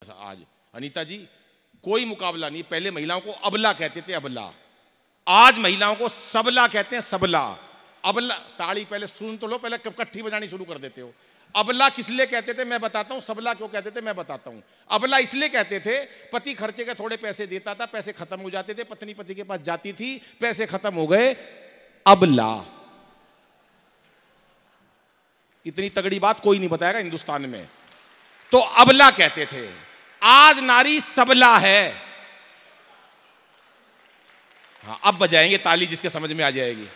आज अनीता जी कोई मुकाबला नहीं। पहले महिलाओं को अबला कहते थे, अबला। आज महिलाओं को सबला कहते हैं, सबला। अबला, ताड़ी पहले सुन तो लो, पहले कट्ठी बजानी शुरू कर देते हो। अबला किस लिए कहते थे मैं बताता हूं, सबला क्यों कहते थे मैं बताता हूं। अबला इसलिए कहते थे, पति खर्चे के थोड़े पैसे देता था, पैसे खत्म हो जाते थे, पत्नी पति के पास जाती थी, पैसे खत्म हो गए, अबला। इतनी तगड़ी बात कोई नहीं बताएगा हिंदुस्तान में, तो अबला कहते थे। आज नारी सबला है। हाँ, अब बजाएंगे ताली जिसके समझ में आ जाएगी।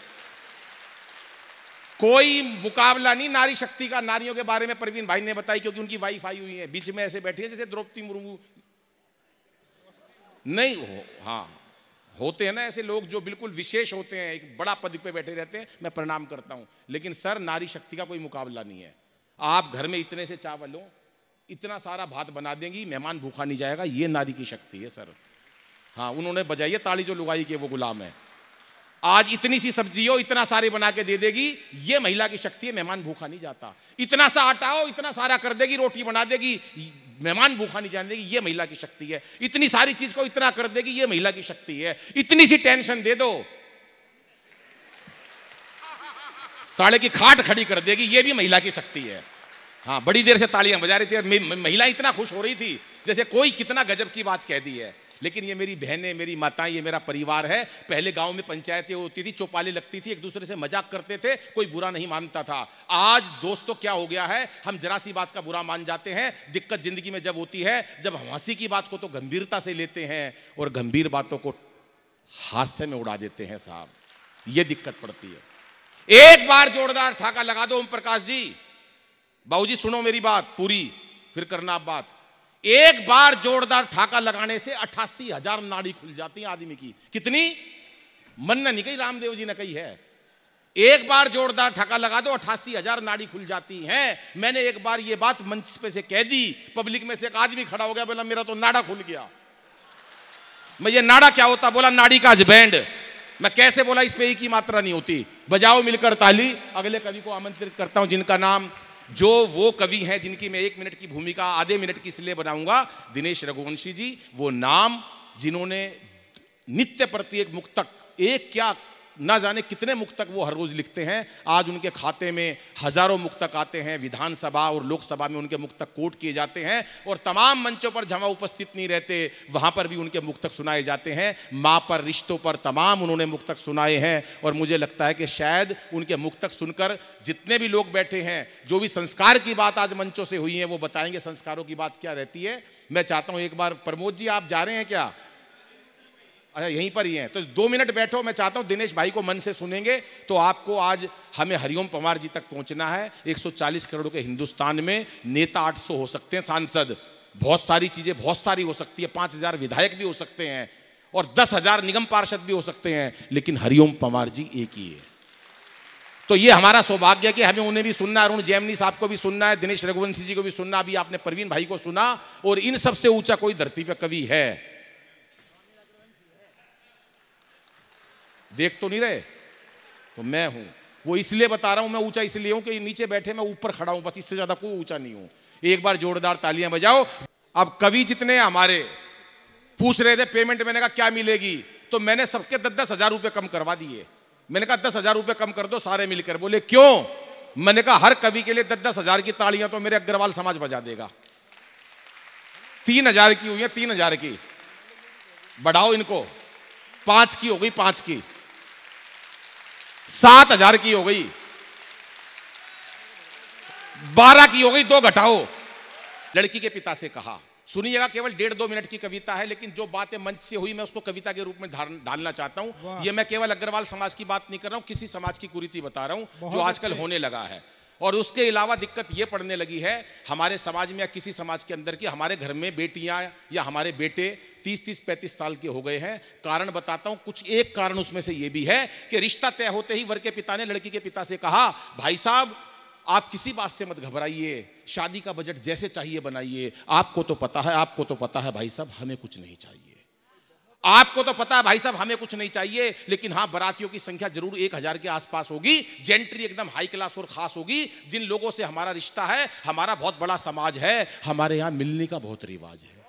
कोई मुकाबला नहीं नारी शक्ति का। नारियों के बारे में परवीन भाई ने बताई, क्योंकि उनकी वाइफ आई हुई है, बीच में ऐसे बैठी है जैसे द्रौपदी मुर्मू नहीं हो। हाँ, होते हैं ना ऐसे लोग जो बिल्कुल विशेष होते हैं, एक बड़ा पद पे बैठे रहते हैं, मैं प्रणाम करता हूं, लेकिन सर नारी शक्ति का कोई मुकाबला नहीं है। आप घर में इतने से चावल हो, इतना सारा भात बना देंगी, मेहमान भूखा नहीं जाएगा, ये नारी की शक्ति है सर। हाँ, उन्होंने बजाई है ताली जो लुगाई के वो गुलाम है। आज इतनी सी सब्जी हो, इतना सारे बना के दे देगी, ये महिला की शक्ति है, मेहमान भूखा नहीं जाता। इतना सा आटा हो, इतना सारा कर देगी, रोटी बना देगी, मेहमान भूखा नहीं जाने देगी, ये महिला की शक्ति है। इतनी सारी चीज को इतना कर देगी, ये महिला की शक्ति है। इतनी सी टेंशन दे दो, साले की खाट खड़ी कर देगी, ये भी महिला की शक्ति है। हाँ, बड़ी देर से तालियां बजा रही थी, महिला इतना खुश हो रही थी जैसे कोई कितना गजब की बात कह दी है। लेकिन ये मेरी बहनें, मेरी माताएं, ये मेरा परिवार है। पहले गांव में पंचायतें होती थी, चौपालें लगती थी, एक दूसरे से मजाक करते थे, कोई बुरा नहीं मानता था। आज दोस्तों क्या हो गया है, हम जरा सी बात का बुरा मान जाते हैं। दिक्कत जिंदगी में जब होती है, जब हम हंसी की बात को तो गंभीरता से लेते हैं और गंभीर बातों को हास्य में उड़ा देते हैं साहब, ये दिक्कत पड़ती है। एक बार जोरदार ठाका लगा दो ओम प्रकाश जी। बाबूजी सुनो मेरी बात पूरी, फिर करना आप बात। एक बार जोरदार ठाका लगाने से 88,000 नाड़ी खुल जाती है आदमी की। कितनी? मन ने नहीं कही, रामदेव जी ने कही है। एक बार जोरदार ठाका लगा दो, 88,000 नाड़ी खुल जाती हैं। मैंने एक बार ये बात मंच पे से कह दी, पब्लिक में से एक आदमी खड़ा हो गया, बोला मेरा तो नाड़ा खुल गया। मैं ये नाड़ा क्या होता? बोला नाड़ी का हस्बैंड। मैं कैसे? बोला इस पे ही की मात्रा नहीं होती। बजाओ मिलकर ताली। अगले कवि को आमंत्रित करता हूं, जिनका नाम, जो वो कवि हैं जिनकी मैं 1 मिनट की भूमिका आधे मिनट की इसलिए बनाऊंगा, दिनेश रघुवंशी जी। वो नाम जिन्होंने नित्य प्रति एक मुक्तक, एक क्या ना जाने कितने मुक्तक वो हर रोज लिखते हैं। आज उनके खाते में हजारों मुक्तक आते हैं, विधानसभा और लोकसभा में उनके मुक्तक कोट किए जाते हैं, और तमाम मंचों पर जहां उपस्थित नहीं रहते वहां पर भी उनके मुक्तक सुनाए जाते हैं। माँ पर, रिश्तों पर, तमाम उन्होंने मुक्तक सुनाए हैं। और मुझे लगता है कि शायद उनके मुक्तक सुनकर जितने भी लोग बैठे हैं, जो भी संस्कार की बात आज मंचों से हुई है, वो बताएंगे संस्कारों की बात क्या रहती है। मैं चाहता हूं एक बार, प्रमोद जी आप जा रहे हैं क्या? अच्छा, यहीं पर ही हैं, तो 2 मिनट बैठो। मैं चाहता हूं दिनेश भाई को मन से सुनेंगे तो आपको आज हमें हरिओम पंवार जी तक पहुंचना है। 140 करोड़ के हिंदुस्तान में नेता 800 हो सकते हैं, सांसद, बहुत सारी चीजें बहुत सारी हो सकती है, 5,000 विधायक भी हो सकते हैं और 10,000 निगम पार्षद भी हो सकते हैं, लेकिन हरिओम पंवार जी एक ही है। तो ये हमारा सौभाग्य है कि हमें उन्हें भी सुनना है, अरुण जैमिनी साहब को भी सुनना है, दिनेश रघुवंशी जी को भी सुनना। अभी आपने परवीन भाई को सुना, और इन सबसे ऊंचा कोई धरती पर कवि है? देख तो नहीं रहे? तो मैं हूं। वो इसलिए बता रहा हूं, मैं ऊंचा इसलिए हूं कि नीचे बैठे मैं ऊपर खड़ा हूं, बस इससे ज्यादा कोई ऊंचा नहीं हूं। एक बार जोरदार तालियां बजाओ। अब कवि जितने हमारे पूछ रहे थे पेमेंट, मैंने कहा क्या मिलेगी, तो मैंने सबके 10-10 हजार रुपए कम करवा दिए। मैंने कहा 10 हजार रुपए कम कर दो सारे मिलकर। बोले क्यों? मैंने कहा हर कवि के लिए 10-10 हजार की तालियां तो मेरे अग्रवाल समाज बजा देगा। 3,000 की हुई है, 3,000 की बढ़ाओ इनको, 5 की हो गई, 5 की 7,000 की हो गई, 12 की हो गई, 2 घटाओ। लड़की के पिता से कहा, सुनिएगा, केवल 1.5-2 मिनट की कविता है, लेकिन जो बातें मंच से हुई मैं उसको कविता के रूप में ढालना चाहता हूं। ये मैं केवल अग्रवाल समाज की बात नहीं कर रहा हूं, किसी समाज की कुरीति बता रहा हूं जो आजकल होने लगा है। और उसके अलावा दिक्कत ये पड़ने लगी है हमारे समाज में या किसी समाज के अंदर की, हमारे घर में बेटियां या हमारे बेटे 30-35 साल के हो गए हैं। कारण बताता हूं, कुछ एक कारण उसमें से ये भी है कि रिश्ता तय होते ही वर के पिता ने लड़की के पिता से कहा, भाई साहब आप किसी बात से मत घबराइए, शादी का बजट जैसे चाहिए बनाइए। आपको तो पता है, आपको तो पता है भाई साहब, हमें कुछ नहीं चाहिए। आपको तो पता है भाई साहब हमें कुछ नहीं चाहिए, लेकिन हाँ बारातियों की संख्या जरूर 1000 के आसपास होगी, जेंट्री एकदम हाई क्लास और खास होगी। जिन लोगों से हमारा रिश्ता है, हमारा बहुत बड़ा समाज है, हमारे यहाँ मिलने का बहुत रिवाज है,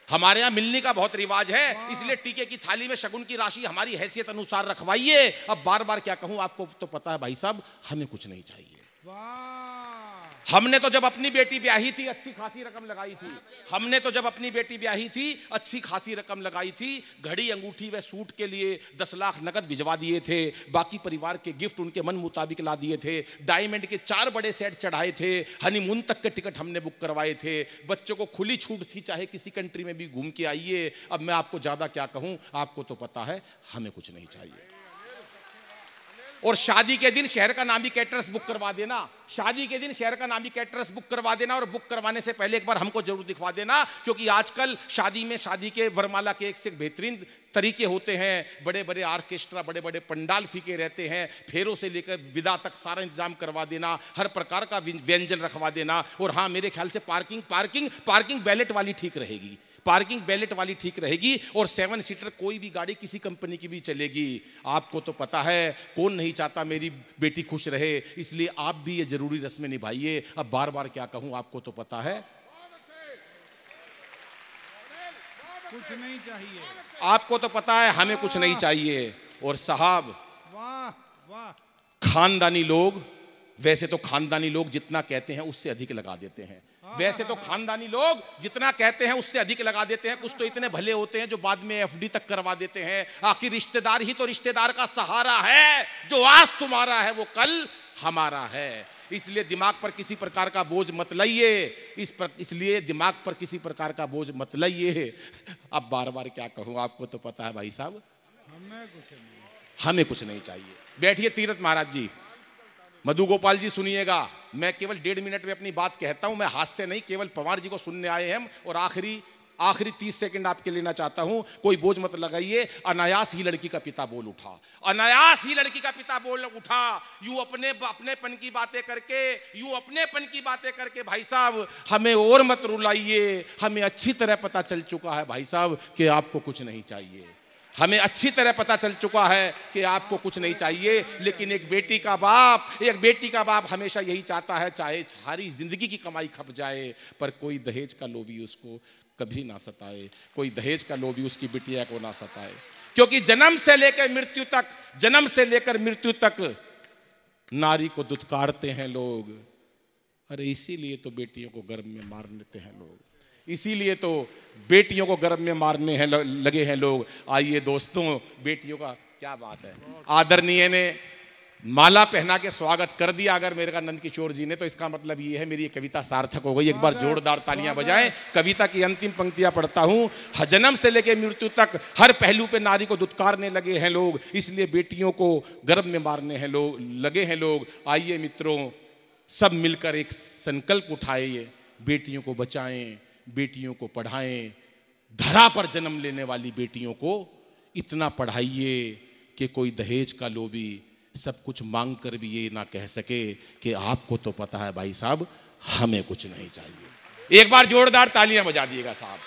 हमारे यहाँ मिलने का बहुत रिवाज है। इसलिए टीके की थाली में शगुन की राशि हमारी हैसियत अनुसार रखवाइए। अब बार बार क्या कहूँ, आपको तो पता है भाई साहब हमें कुछ नहीं चाहिए। हमने तो जब अपनी बेटी ब्याही थी अच्छी खासी रकम लगाई थी, हमने तो जब अपनी बेटी ब्याही थी अच्छी खासी रकम लगाई थी। घड़ी अंगूठी व सूट के लिए 10 लाख नगद भिजवा दिए थे, बाकी परिवार के गिफ्ट उनके मन मुताबिक ला दिए थे, डायमंड के 4 बड़े सेट चढ़ाए थे, हनीमून तक के टिकट हमने बुक करवाए थे, बच्चों को खुली छूट थी चाहे किसी कंट्री में भी घूम के आइए। अब मैं आपको ज्यादा क्या कहूं, आपको तो पता है हमें कुछ नहीं चाहिए। और शादी के दिन शहर का नामी कैटरर्स बुक करवा देना, शादी के दिन शहर का नामी कैटरर्स बुक करवा देना, और बुक करवाने से पहले एक बार हमको जरूर दिखवा देना, क्योंकि आजकल शादी में शादी के वरमाला के एक से एक बेहतरीन तरीके होते हैं। बड़े बड़े आर्केस्ट्रा, बड़े बड़े पंडाल फीके रहते हैं, फेरों से लेकर विदा तक सारा इंतजाम करवा देना, हर प्रकार का व्यंजन रखवा देना। और हाँ मेरे ख्याल से पार्किंग बैलेट वाली ठीक रहेगी, पार्किंग बैलेट वाली ठीक रहेगी, और 7 सीटर कोई भी गाड़ी किसी कंपनी की भी चलेगी। आपको तो पता है कौन नहीं चाहता मेरी बेटी खुश रहे, इसलिए आप भी ये जरूरी रस्में निभाइए। अब बार बार क्या कहूं, आपको तो पता है कुछ नहीं चाहिए, आपको तो पता है हमें कुछ नहीं चाहिए। और साहब वाह वाह, खानदानी लोग, वैसे तो खानदानी लोग जितना कहते हैं उससे अधिक लगा देते हैं, वैसे तो खानदानी लोग जितना कहते हैं उससे अधिक लगा देते हैं। कुछ तो इतने भले होते हैं जो बाद में एफडी तक करवा देते हैं। आखिर रिश्तेदार ही तो रिश्तेदार का सहारा है, जो आज तुम्हारा है वो कल हमारा है। इसलिए दिमाग पर किसी प्रकार का बोझ मत लाइए, इसलिए दिमाग पर किसी प्रकार का बोझ मत लाइए। अब बार बार क्या कहूँ, आपको तो पता है भाई साहब हमें कुछ नहीं चाहिए। बैठिए तीरथ महाराज जी, मधु गोपाल जी सुनिएगा, मैं केवल 1.5 मिनट में अपनी बात कहता हूं, मैं हाथ से नहीं, केवल पवार जी को सुनने आए हैं। और आखिरी 30 सेकंड आपके लेना चाहता हूं, कोई बोझ मत लगाइए। अनायास ही लड़की का पिता बोल उठा, अनायास ही लड़की का पिता बोल उठा, यूं अपनेपन की बातें करके भाई साहब हमें और मत रुलाइए। हमें अच्छी तरह पता चल चुका है भाई साहब कि आपको कुछ नहीं चाहिए, हमें अच्छी तरह पता चल चुका है कि आपको कुछ नहीं चाहिए। लेकिन एक बेटी का बाप हमेशा यही चाहता है, चाहे सारी जिंदगी की कमाई खप जाए, पर कोई दहेज का लोभी उसको कभी ना सताए, कोई दहेज का लोभी उसकी बिटिया को ना सताए। क्योंकि जन्म से लेकर मृत्यु तक नारी को दुत्कारते हैं लोग। अरे इसीलिए तो बेटियों को गर्भ में मार देते हैं लोग, इसीलिए तो बेटियों को गर्भ में मारने हैं लगे हैं लोग। आइए दोस्तों, बेटियों का क्या बात है, आदरणीय ने माला पहना के स्वागत कर दिया अगर मेरे का नंद किशोर जी ने, तो इसका मतलब ये है मेरी ये कविता सार्थक हो गई। एक बार जोरदार तालियां बजाएं। कविता की अंतिम पंक्तियां पढ़ता हूं। जन्म से लेकर मृत्यु तक हर पहलू पे नारी को दुत्कारने लगे हैं लोग, इसलिए बेटियों को गर्भ में मारने हैं लगे हैं लोग। आइए मित्रों, सब मिलकर एक संकल्प उठाइए, बेटियों को बचाएं, बेटियों को पढ़ाएं, धरा पर जन्म लेने वाली बेटियों को इतना पढ़ाइए कि कोई दहेज का लोभी सब कुछ मांग कर भी ये ना कह सके कि आपको तो पता है भाई साहब हमें कुछ नहीं चाहिए। एक बार जोरदार तालियां बजा दिएगा साहब।